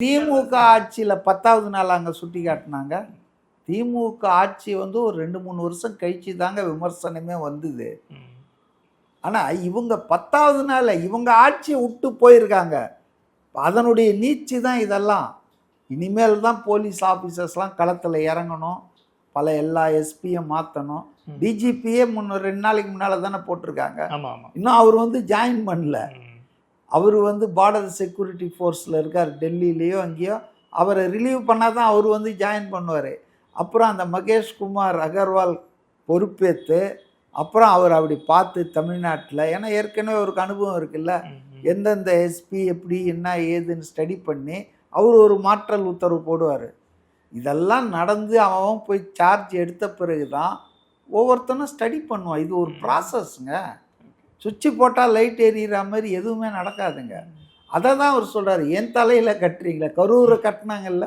திமுக ஆட்சியில் 10வது நாள் அங்கே சுட்டி காட்டினாங்க. திமுக ஆட்சி வந்து ஒரு 2-3 வருஷம் கழிச்சு தாங்க விமர்சனமே வந்தது. ஆனால் இவங்க 10வது நாள் இவங்க ஆட்சியை விட்டு போயிருக்காங்க. அதனுடைய நீட்சி தான் இதெல்லாம். இனிமேல் தான் போலீஸ் ஆஃபீஸர்ஸ்லாம் களத்தில் இறங்கணும். பல எல்லா எஸ்பியும் மாற்றணும். டிஜிபியே 2 நாளைக்கு முன்னால் தானே போட்டிருக்காங்க. இன்னும் அவர் வந்து ஜாயின் பண்ணல. அவர் வந்து பார்டர் செக்யூரிட்டி ஃபோர்ஸில் இருக்கார், டெல்லியிலேயோ அங்கேயோ. அவரை ரிலீவ் பண்ணால் தான் அவர் வந்து ஜாயின் பண்ணுவார். அப்புறம் அந்த மகேஷ் குமார் அகர்வால் பொறுப்பேற்று அப்புறம் அவர் அப்படி பார்த்து தமிழ்நாட்டில், ஏன்னா ஏற்கனவே அவருக்கு அனுபவம் இருக்குல்ல, எந்தெந்த எஸ்பி எப்படி என்ன ஏதுன்னு ஸ்டடி பண்ணி அவர் ஒரு மாற்றல் உத்தரவு போடுவார். இதெல்லாம் நடந்து அவன் போய் சார்ஜ் எடுத்த பிறகு தான் ஒவ்வொருத்தனும் ஸ்டடி பண்ணுவான். இது ஒரு ப்ராசஸ்ங்க. சுவிட்சு போட்டால் லைட் எரியிற மாதிரி எதுவுமே நடக்காதுங்க. அதை தான் அவர் சொல்கிறார். என் தலையில் கட்டுறீங்களா, கரூரை கட்டினாங்கல்ல,